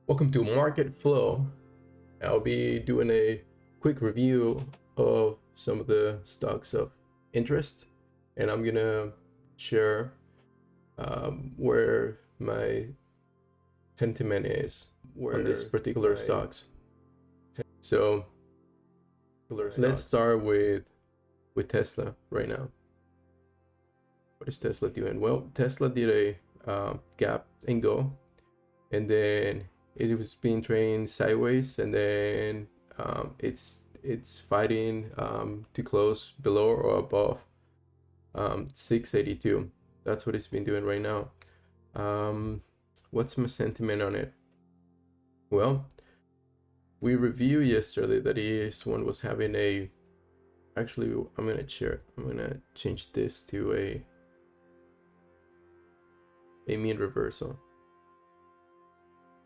Welcome to Market Flow. I'll be doing a quick review of some of the stocks of interest, and I'm gonna share where my sentiment is on this particular stocks. So let's start with Tesla right now. What is Tesla doing? Well, Tesla did a gap and go, and then it was being trained sideways, and then it's fighting to close below or above 682. That's what it's been doing right now. What's my sentiment on it? Well, we reviewed yesterday that ES1 was having a, actually I'm gonna change this to a mean reversal.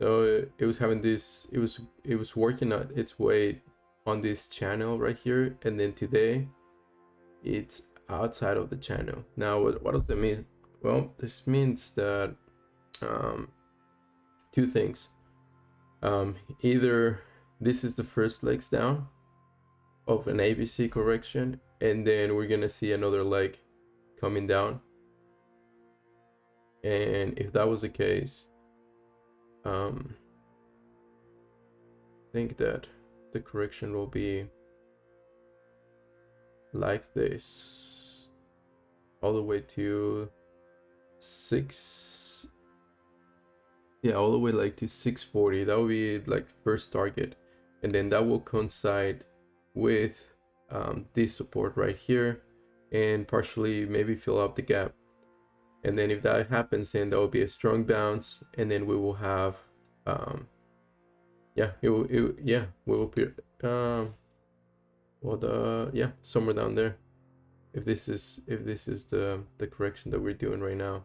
So it was having this, it was working out its way on this channel right here, and then today it's outside of the channel. Now what does that mean? Well, this means that two things. Either this is the first legs down of an ABC correction, and then we're gonna see another leg coming down, and if that was the case, I think that the correction will be like this all the way to all the way like to 640. That will be like first target, and then that will coincide with this support right here, and partially maybe fill up the gap. And then if that happens, then there will be a strong bounce, and then we will have we will be somewhere down there, if this is the correction that we're doing right now.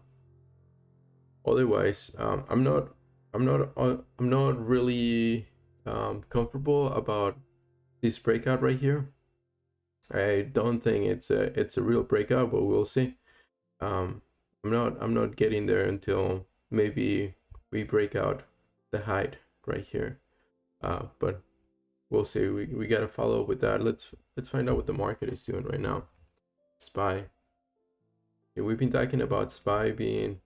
Otherwise, I'm not really comfortable about this breakout right here. I don't think it's a real breakout, but we'll see. I'm not getting there until maybe we break out the height right here. But we'll see. We gotta follow up with that. Let's find out what the market is doing right now. SPY. Yeah, we've been talking about SPY being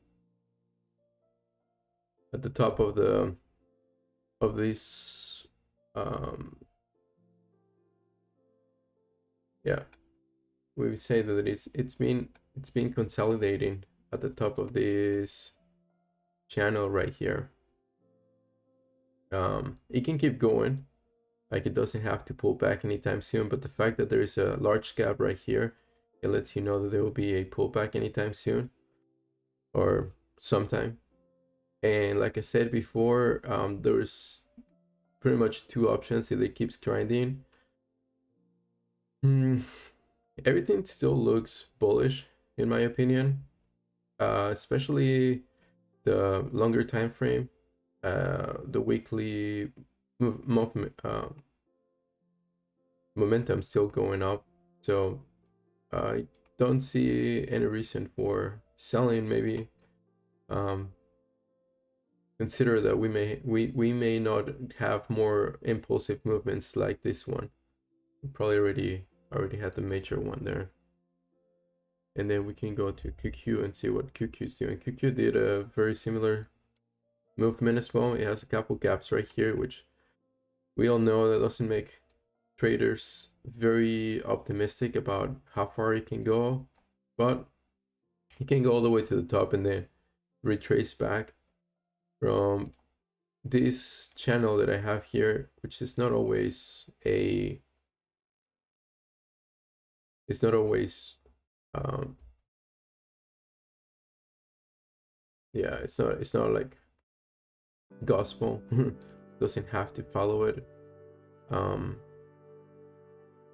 at the top of this we would say that it's been consolidating at the top of this channel right here. It can keep going, like it doesn't have to pull back anytime soon, but the fact that there is a large gap right here, it lets you know that there will be a pullback anytime soon or sometime. And like I said before, there's pretty much two options. Either it keeps grinding, everything still looks bullish in my opinion, especially the longer time frame. The weekly momentum still going up, so I don't see any reason for selling. Maybe consider that we may not have more impulsive movements like this one. We probably already had the major one there. And then we can go to QQ and see what QQ is doing. QQ did a very similar movement as well. It has a couple gaps right here, which we all know that doesn't make traders very optimistic about how far it can go, but it can go all the way to the top and then retrace back from this channel that I have here, which is not always it's not always it's not like gospel. Doesn't have to follow it.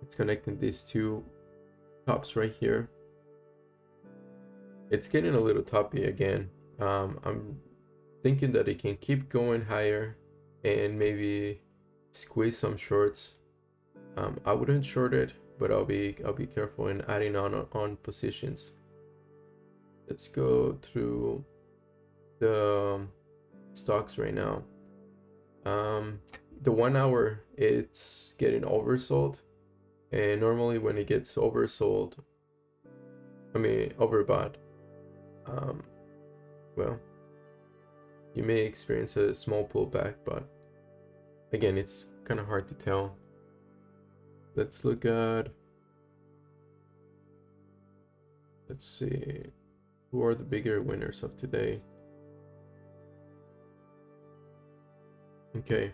It's connecting these two tops right here. It's getting a little toppy again. I'm thinking that it can keep going higher and maybe squeeze some shorts. I wouldn't short it, but I'll be careful in adding on positions. Let's go through the stocks right now. The 1 hour, it's getting oversold, and normally when it gets oversold, I mean overbought, well, you may experience a small pullback, but again, it's kind of hard to tell. Let's look at, let's see, who are the bigger winners of today. Okay,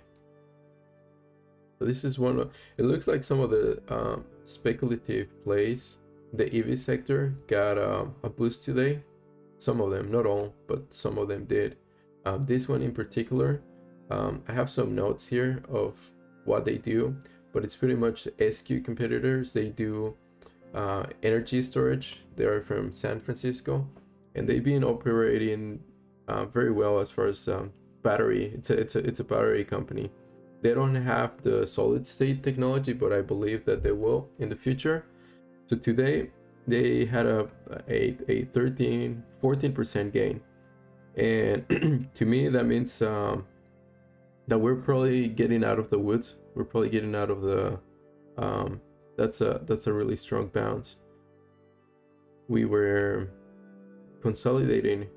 so this is one of, it looks like some of the speculative plays, the EV sector got a boost today. Some of them, not all, but some of them did. This one in particular, I have some notes here of what they do, but it's pretty much SQ competitors. They do energy storage. They are from San Francisco, and they've been operating very well as far as battery. It's a battery company. They don't have the solid state technology, but I believe that they will in the future. So today they had a 14% gain, and to me that means that we're probably getting out of the woods. We're probably getting out of the that's a really strong bounce. We were consolidating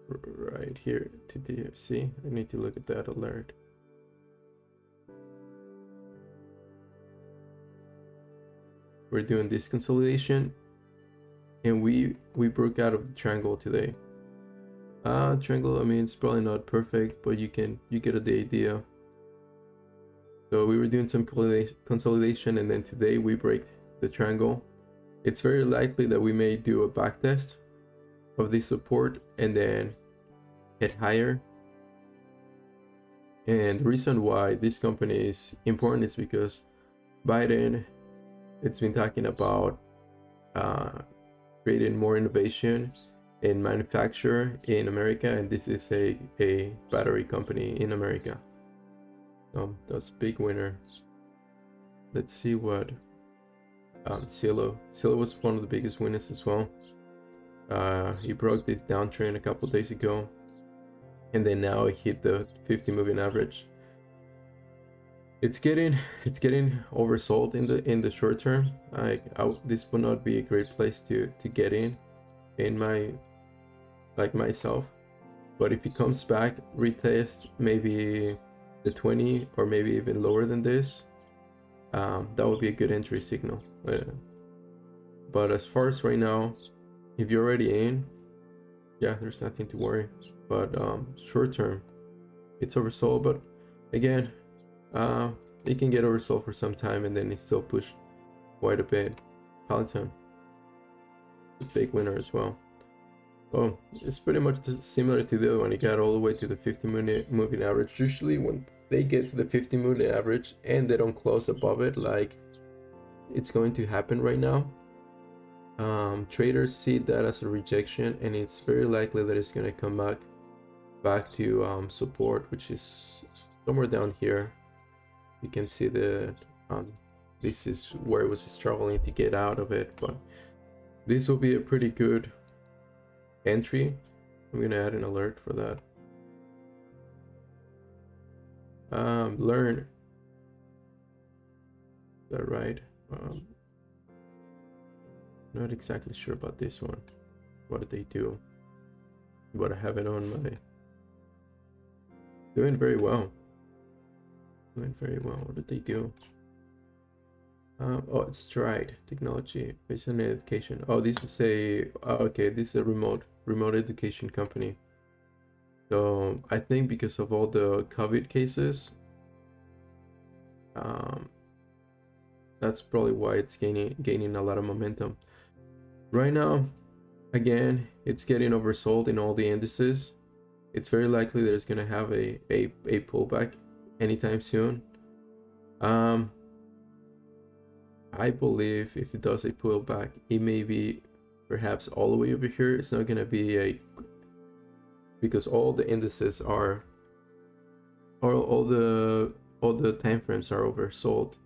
right here to DFC. I need to look at that alert. We're doing this consolidation, and we broke out of the triangle today. Triangle, I mean, it's probably not perfect, but you get the idea. So we were doing some consolidation, and then today we break the triangle. It's very likely that we may do a back test of this support and then head higher. And the reason why this company is important is because Biden, it's been talking about creating more innovation in manufacture in America, and this is a battery company in America. That's a big winner. Let's see what CTRM was one of the biggest winners as well. He broke this downtrend a couple days ago, and then now it hit the 50 moving average. It's getting oversold in the short term. This would not be a great place to get in myself, but if it comes back, retest maybe the 20 or maybe even lower than this, that would be a good entry signal. But as far as right now, if you're already in, yeah, there's nothing to worry. But short term, it's oversold. But again, it can get oversold for some time, and then it still push quite a bit. Peloton, a big winner as well. Oh, it's pretty much similar to the other one. It got all the way to the 50-minute moving average. Usually when they get to the 50-minute average and they don't close above it, like it's going to happen right now, traders see that as a rejection, and it's very likely that it's going to come back to support, which is somewhere down here. You can see that this is where it was struggling to get out of it, but this will be a pretty good entry. I'm gonna add an alert for that. Learn. Is that right? Not exactly sure about this one. What did they do? But I have it on my. Doing very well. Doing very well. What did they do? Oh, it's Stride Technology based on education. Oh, this is a okay. This is a remote education company. So I think because of all the COVID cases, that's probably why it's gaining a lot of momentum. Right now, again, it's getting oversold in all the indices. It's very likely that it's gonna have a pullback anytime soon. I believe if it does a pullback, it may be perhaps all the way over here. It's not gonna be because all the indices are, or all the time frames are oversold.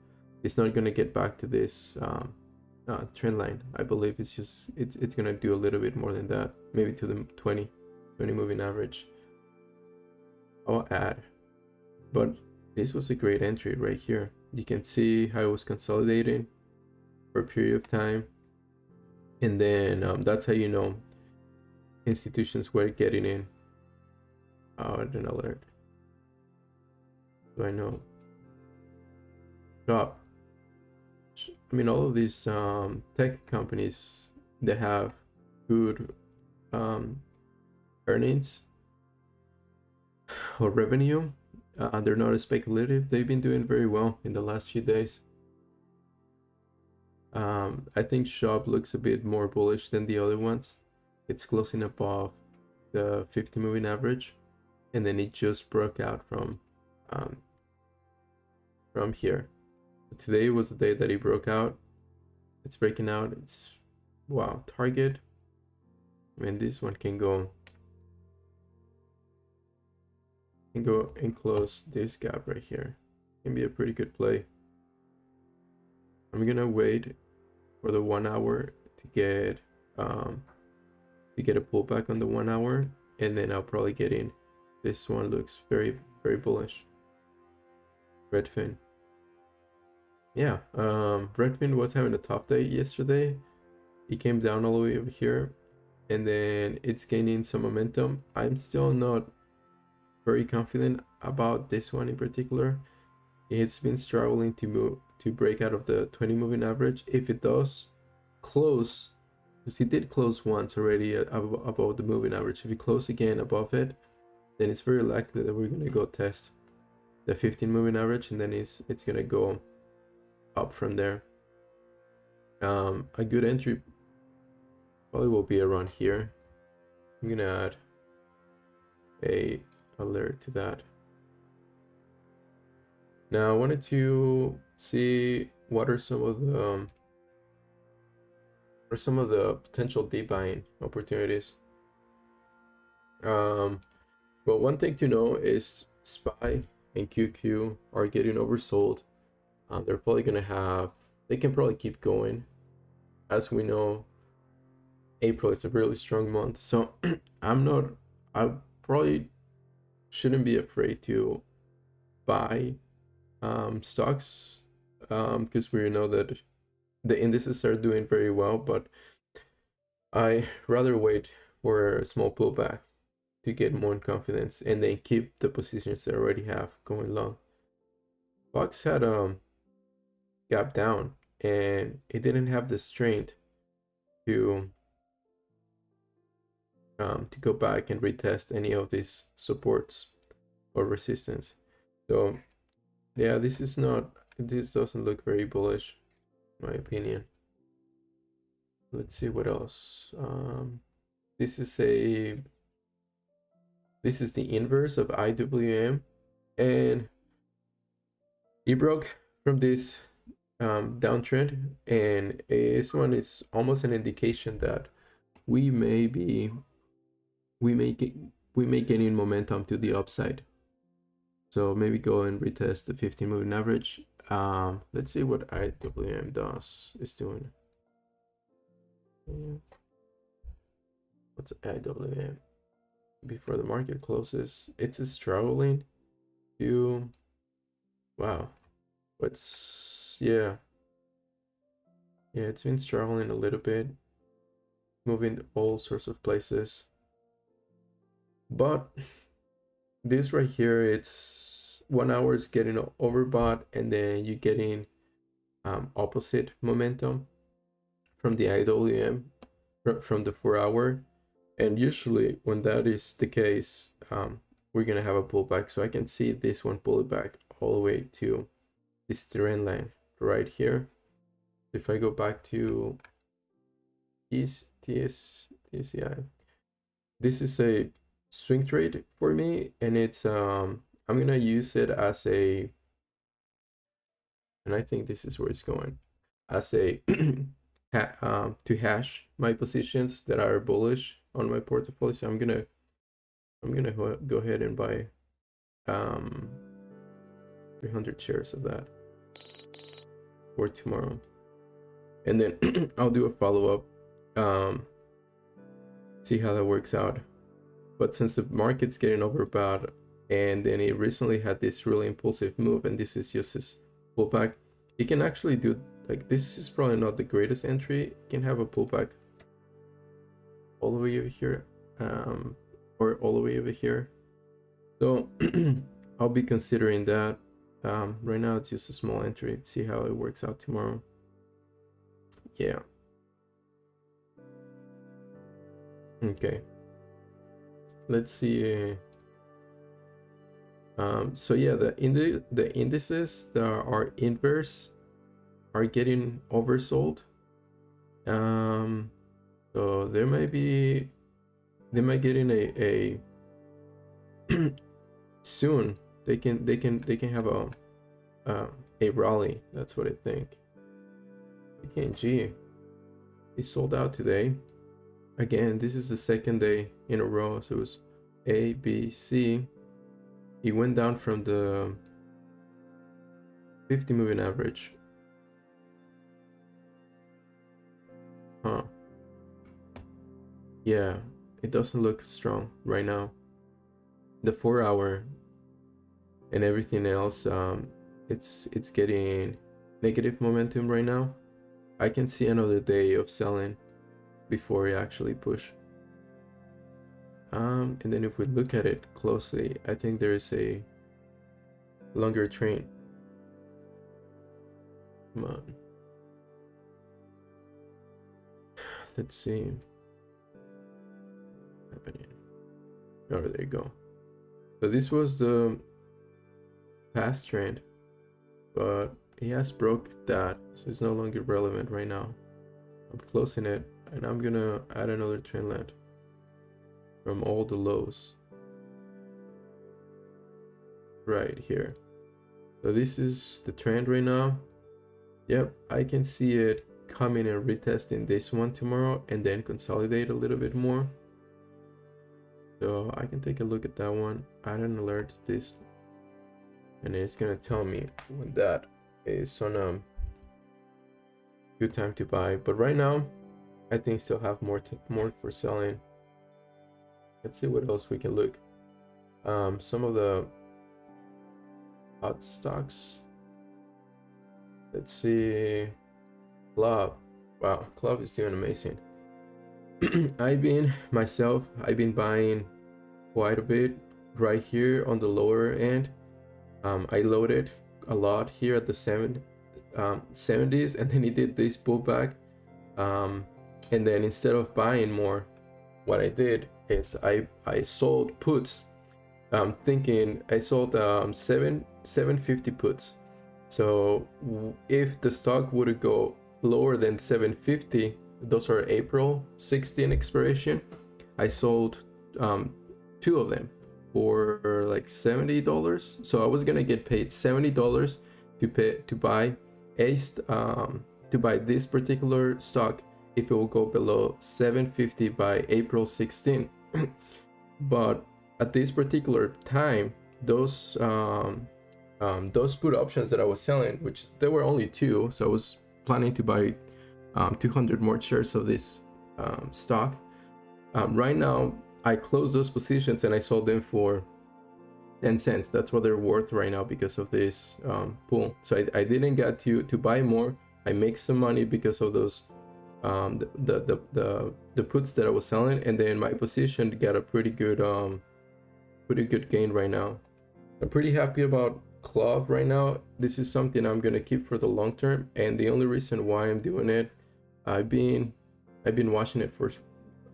It's not gonna get back to this trend line. I believe it's gonna do a little bit more than that, maybe to the 20 moving average. I'll add. But this was a great entry right here. You can see how it was consolidating for a period of time, and then that's how you know institutions were getting in. Oh, an alert. Do I know? Job. I mean, all of these tech companies, they have good earnings or revenue. They're not as speculative. They've been doing very well in the last few days. I think Shop looks a bit more bullish than the other ones. It's closing above the 50 moving average, and then it just broke out from here. Today was the day that it broke out. It's breaking out. It's wow, target. I mean, this one can go and close this gap right here. Can be a pretty good play. I'm gonna wait for the 1 hour to get a pullback on the 1 hour, and then I'll probably get in. This one looks very, very bullish. Redfin. Yeah, Redfin was having a tough day yesterday. It came down all the way over here, and then it's gaining some momentum. I'm still not very confident about this one in particular. It's been struggling to break out of the 20 moving average. If it does close, because it did close once already above the moving average, if it closes again above it, then it's very likely that we're gonna go test the 15 moving average, and then it's gonna go up from there. A good entry probably will be around here. I'm gonna add a alert to that. Now I wanted to see what are some of the potential deep-buying opportunities. Well, one thing to know is SPY and QQ are getting oversold. They're probably gonna they can probably keep going. As we know, April is a really strong month, so I probably shouldn't be afraid to buy stocks, because we know that the indices are doing very well, but I rather wait for a small pullback to get more confidence and then keep the positions that I already have going long. Fox had gap down, and it didn't have the strength to go back and retest any of these supports or resistance. So yeah, this doesn't look very bullish in my opinion. Let's see what else. This is the inverse of IWM, and it broke from this downtrend, and this one is almost an indication that we may get in momentum to the upside. So maybe go and retest the 15 moving average. Let's see what IWM is doing. What's IWM? Before the market closes, it's struggling to, wow, yeah, it's been struggling a little bit, moving all sorts of places, but this right here, it's 1 hour is getting overbought, and then you're getting opposite momentum from the IWM from the 4 hour. And usually when that is the case, we're gonna have a pullback. So I can see this one pull it back all the way to this trend line right here. If I go back to TSLA, this is a swing trade for me, and it's I'm gonna use it as a, and I think this is where it's going, as a to hash my positions that are bullish on my portfolio. So I'm gonna go ahead and buy 300 shares of that for tomorrow, and then I'll do a follow-up, see how that works out. But since the market's getting overbought, and then it recently had this really impulsive move, and this is just his pullback. It can actually do, like, this is probably not the greatest entry. It can have a pullback all the way over here, or all the way over here. So I'll be considering that. Right now it's just a small entry. See how it works out tomorrow. Yeah. Okay. Let's see. So yeah, the indices that are inverse are getting oversold. So they might get in a soon. They can have a rally. That's what I think. PKNG is sold out today. Again, this is the second day in a row. So it was A, B, C. It went down from the 50 moving average. Huh. Yeah, it doesn't look strong right now. The 4-hour and everything else, it's getting negative momentum right now. I can see another day of selling before it actually push. And then if we look at it closely, I think there is a longer trend. Come on. Let's see. Happening. Oh, there you go. So this was the past trend, but it has broke that, so it's no longer relevant right now. I'm closing it, and I'm gonna add another trend line from all the lows right here. So this is the trend right now. Yep, I can see it coming and retesting this one tomorrow and then consolidate a little bit more. So I can take a look at that one, add an alert to this, and it's gonna tell me when that is on a good time to buy. But right now I think still have more for selling. Let's see what else we can look. Some of the hot stocks. Let's see. Club. Wow, Club is doing amazing. I've been buying quite a bit right here on the lower end. I loaded a lot here at the 70s, and then it did this pullback. And then instead of buying more, what I did is I sold puts. Thinking I sold 750 puts. So if the stock would go lower than 750, those are April 16 expiration, I sold 2 of them for like $70. So I was gonna get paid $70 to buy this particular stock if it will go below 750 by April 16. But at this particular time, those put options that I was selling, which there were only 2, so I was planning to buy 200 more shares of this stock. Right now I closed those positions and I sold them for 10 cents. That's what they're worth right now because of this pull. So I didn't get to buy more. I make some money because of those the puts that I was selling, and then my position got a pretty good gain right now. I'm pretty happy about Club right now. This is something I'm gonna keep for the long term, and the only reason why I'm doing it, I've been watching it for a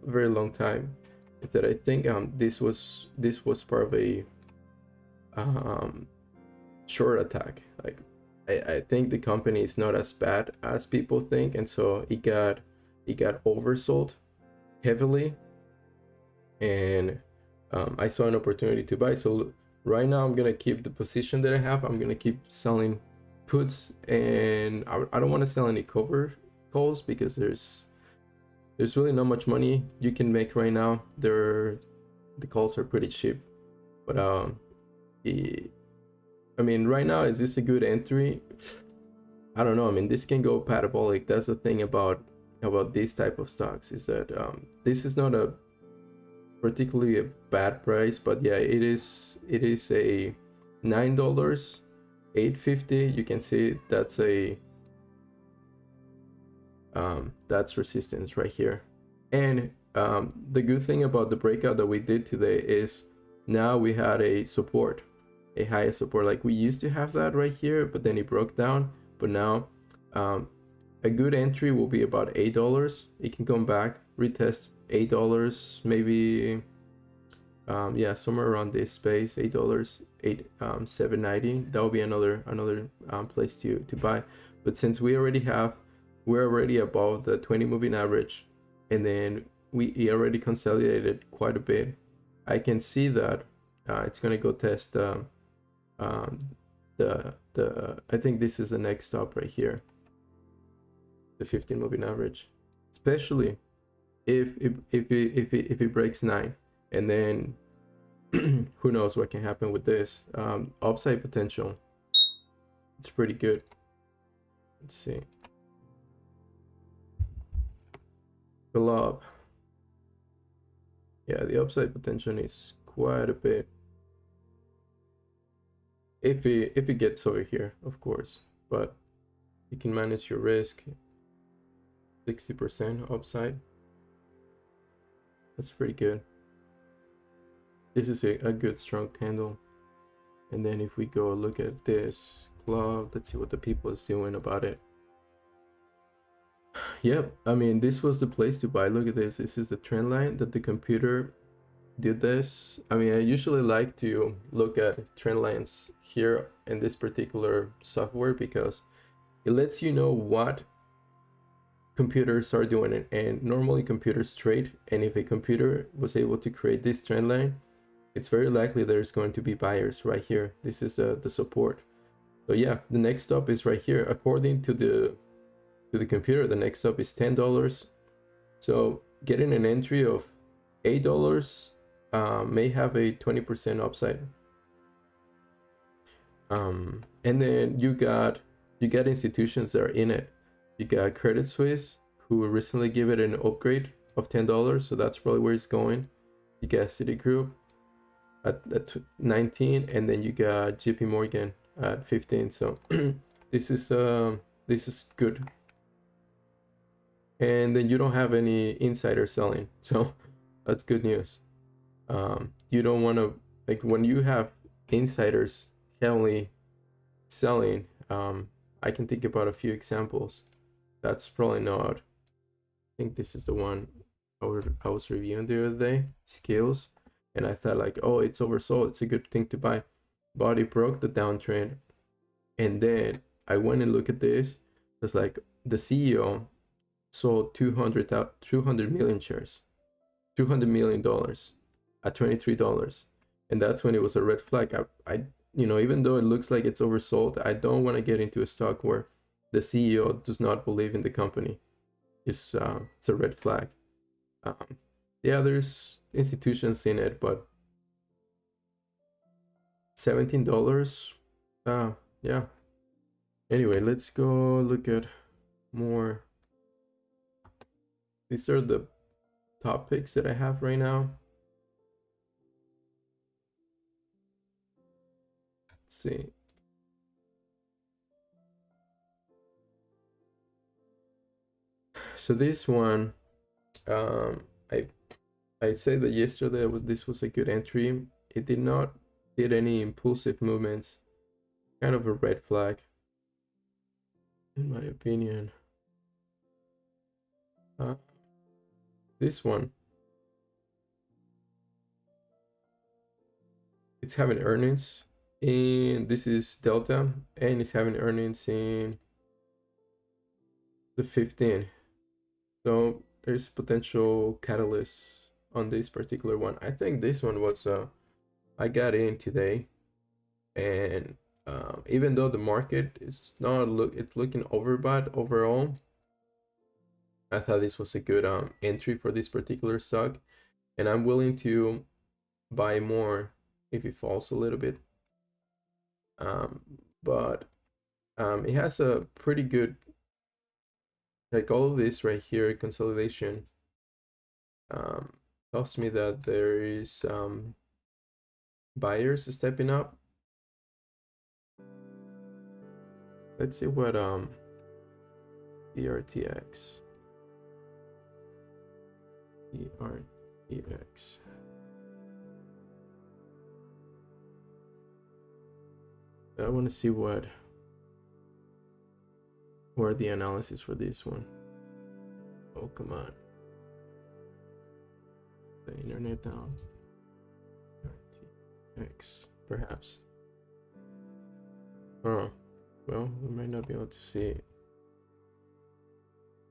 very long time, is that I think this was part of a short attack. Like I think the company is not as bad as people think, and so it got oversold heavily, and I saw an opportunity to buy. So right now I'm gonna keep the position that I have. I'm gonna keep selling puts, and I don't want to sell any cover calls because there's really not much money you can make right now. The calls are pretty cheap, but I mean, right now, is this a good entry? I don't know. I mean, this can go parabolic. That's the thing about these type of stocks, is that this is not a particularly a bad price, but yeah, it is a $9, 850. You can see that's a that's resistance right here. And the good thing about the breakout that we did today is now we had a support, a higher support. Like we used to have that right here, but then it broke down. But now a good entry will be about $8. It can come back, retest $8, maybe yeah, somewhere around this space, $8, 790. That will be another place to buy. But since we're already above the 20 moving average, and then we already consolidated quite a bit, I can see that it's gonna go test I think this is the next stop right here, the 15 moving average, especially if it breaks 9, and then who knows what can happen with this. Upside potential, it's pretty good. Let's see. Glob. Yeah, the upside potential is quite a bit. If it gets over here, of course, but you can manage your risk. 60% upside. That's pretty good. This is a good strong candle. And then if we go look at this club, let's see what the people is doing about it. Yep, I mean, this was the place to buy. Look at this. This is the trend line that the computer did this. I mean, I usually like to look at trend lines here in this particular software because it lets you know what computers are doing it. And normally computers trade, and if a computer was able to create this trend line, it's very likely there's going to be buyers right here. This is the support. So yeah, the next stop is right here. According to the computer, the next stop is $10. So getting an entry of $8 may have a 20% upside. And then you got institutions that are in it. You got Credit Suisse, who recently gave it an upgrade of $10, so that's probably where it's going. You got Citigroup at 19, and then you got JP Morgan at 15. So this is good. And then you don't have any insider selling, so that's good news. You don't want to, like, when you have insiders heavily selling, I can think about a few examples. That's probably not, I think this is the one I was reviewing the other day, Skills, and I thought like, oh, it's oversold, it's a good thing to buy, but it broke the downtrend. And then I went and looked at this. It's like the CEO sold 200 million shares, $200 million at $23, and that's when it was a red flag. I you know, even though it looks like it's oversold, I don't want to get into a stock where the CEO does not believe in the company. It's a red flag. Yeah, there's institutions in it, but $17. Yeah. Anyway, let's go look at more. These are the top picks that I have right now. Let's see. So this one, I say that yesterday this was a good entry. It did not did any impulsive movements. Kind of a red flag, in my opinion. This one, it's having earnings, and this is Delta, and it's having earnings in the 15. So there's potential catalysts on this particular one. I think this one was I got in today, and even though the market is not it's looking overbought overall, I thought this was a good entry for this particular stock, and I'm willing to buy more if it falls a little bit. But it has a pretty good, like all of this right here, consolidation. tells me that there is buyers stepping up. Let's see what ERTX. I want to see what are the analysis for this one. Oh, come on. The internet down. ERTX, perhaps. Oh, well, we might not be able to see it.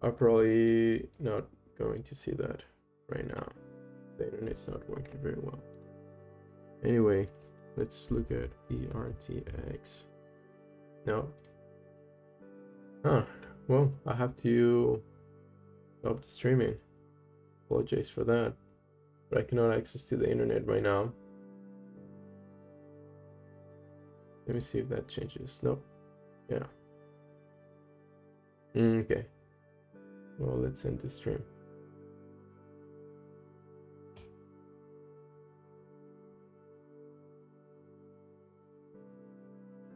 I'm probably not going to see that right now. The internet's not working very well. Anyway, let's look at ERTX. No. Huh. Well, I have to stop the streaming. Apologize for that. But I cannot access to the internet right now. Let me see if that changes. Nope. Yeah. Okay. Well, let's end the stream.